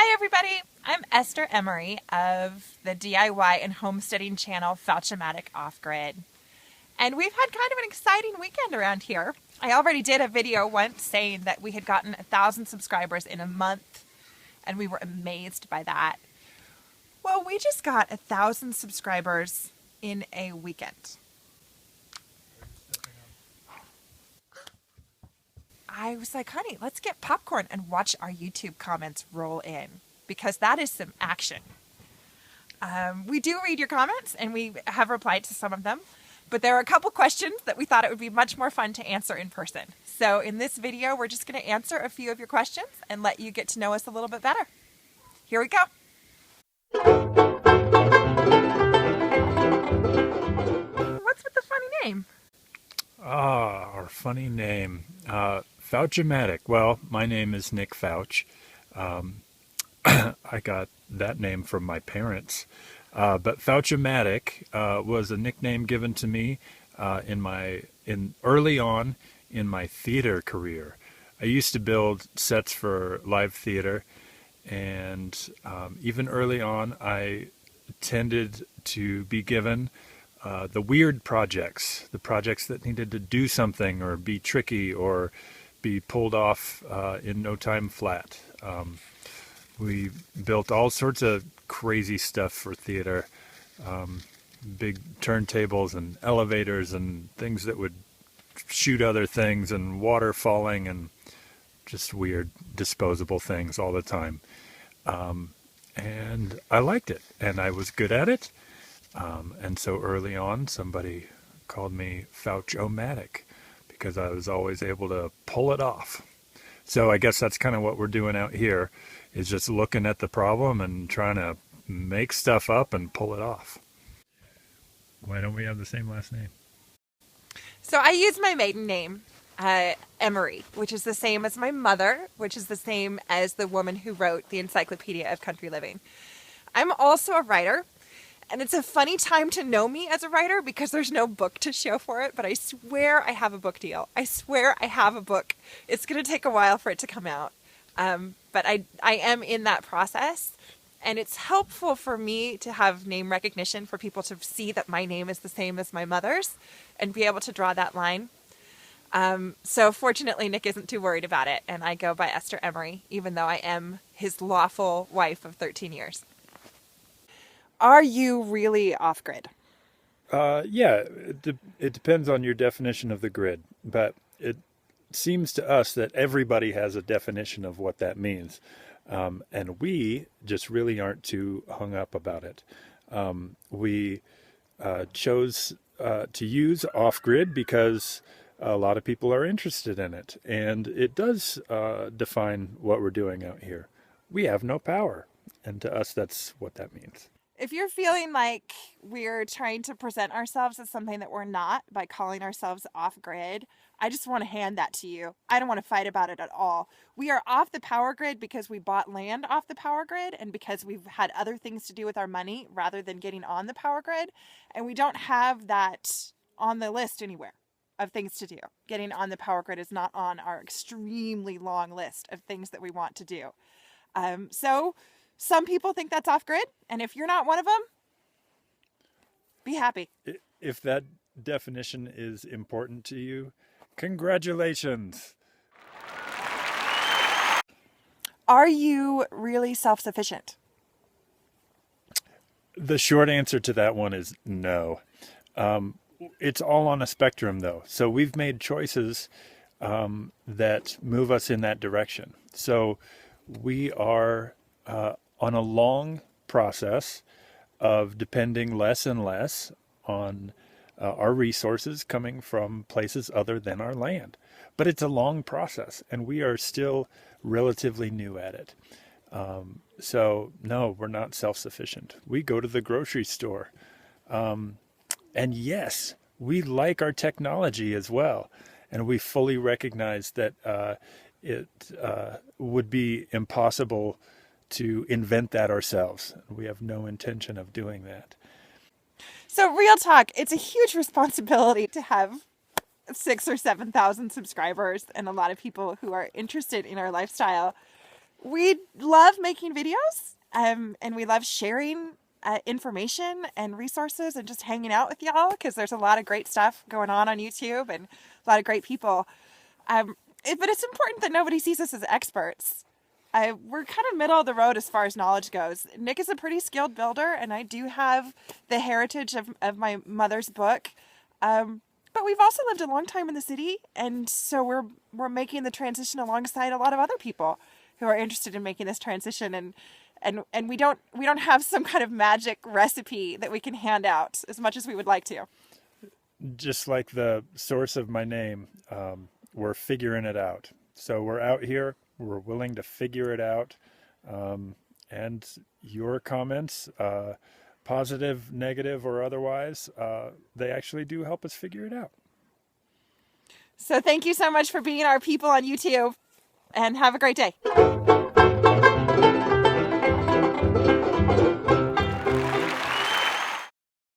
Hi everybody, I'm Esther Emery of the DIY and homesteading channel Fouch Off-Grid. And we've had kind of an exciting weekend around here. I already did a video once saying that we had gotten 1,000 subscribers in a month, and we were amazed by that. Well, we just got 1,000 subscribers in a weekend. I was like, honey, let's get popcorn and watch our YouTube comments roll in, because that is some action. We do read your comments, and we have replied to some of them, but there are a couple questions that we thought it would be much more fun to answer in person. So in this video, we're just going to answer a few of your questions and let you get to know us a little bit better. Here we go. What's with the funny name? Our funny name. Fouch-o-matic. Well, my name is Nick Fouch. I got that name from my parents. But Fouch-o-matic was a nickname given to me early on in my theater career. I used to build sets for live theater, and even early on I tended to be given the weird projects, the projects that needed to do something or be tricky or be pulled off in no time flat. We built all sorts of crazy stuff for theater, big turntables and elevators and things that would shoot other things and water falling and just weird disposable things all the time. And I liked it, and I was good at it. And so early on, somebody called me Fouch-o-matic because I was always able to pull it off. So I guess that's kind of what we're doing out here, is just looking at the problem and trying to make stuff up and pull it off. Why don't we have the same last name? So I use my maiden name, Emery, which is the same as my mother, which is the same as the woman who wrote the Encyclopedia of Country Living. I'm also a writer, and it's a funny time to know me as a writer because there's no book to show for it, but I swear I have a book deal. I swear I have a book. It's going to take a while for it to come out, but I am in that process. And it's helpful for me to have name recognition for people to see that my name is the same as my mother's and be able to draw that line. So fortunately, Nick isn't too worried about it, and I go by Esther Emery, even though I am his lawful wife of 13 years. Are you really off-grid? Yeah, it depends on your definition of the grid, but it seems to us that everybody has a definition of what that means. And we just really aren't too hung up about it. We chose to use off-grid because a lot of people are interested in it, and it does define what we're doing out here. We have no power, and to us that's what that means. If you're feeling like we're trying to present ourselves as something that we're not by calling ourselves off-grid, I just want to hand that to you. I don't want to fight about it at all. We are off the power grid because we bought land off the power grid and because we've had other things to do with our money rather than getting on the power grid. And we don't have that on the list anywhere of things to do. Getting on the power grid is not on our extremely long list of things that we want to do. So some people think that's off-grid, and if you're not one of them, be happy. If that definition is important to you, congratulations. Are you really self-sufficient? The short answer to that one is no. It's all on a spectrum, though. So we've made choices that move us in that direction. So we are on a long process of depending less and less on our resources coming from places other than our land. But it's a long process, and we are still relatively new at it. So no, we're not self-sufficient. We go to the grocery store. And yes, we like our technology as well. And we fully recognize that it would be impossible to invent that ourselves. We have no intention of doing that. So real talk, it's a huge responsibility to have 6,000 or 7,000 subscribers and a lot of people who are interested in our lifestyle. We love making videos, and we love sharing information and resources and just hanging out with y'all because there's a lot of great stuff going on YouTube and a lot of great people. But it's important that nobody sees us as experts. We're kind of middle of the road as far as knowledge goes. Nick is a pretty skilled builder, and I do have the heritage of my mother's book. But we've also lived a long time in the city, and so we're making the transition alongside a lot of other people who are interested in making this transition. And we don't have some kind of magic recipe that we can hand out as much as we would like to. Just like the source of my name, we're figuring it out. So we're out here. We're willing to figure it out. And your comments, positive, negative, or otherwise, they actually do help us figure it out. So thank you so much for being our people on YouTube, and have a great day.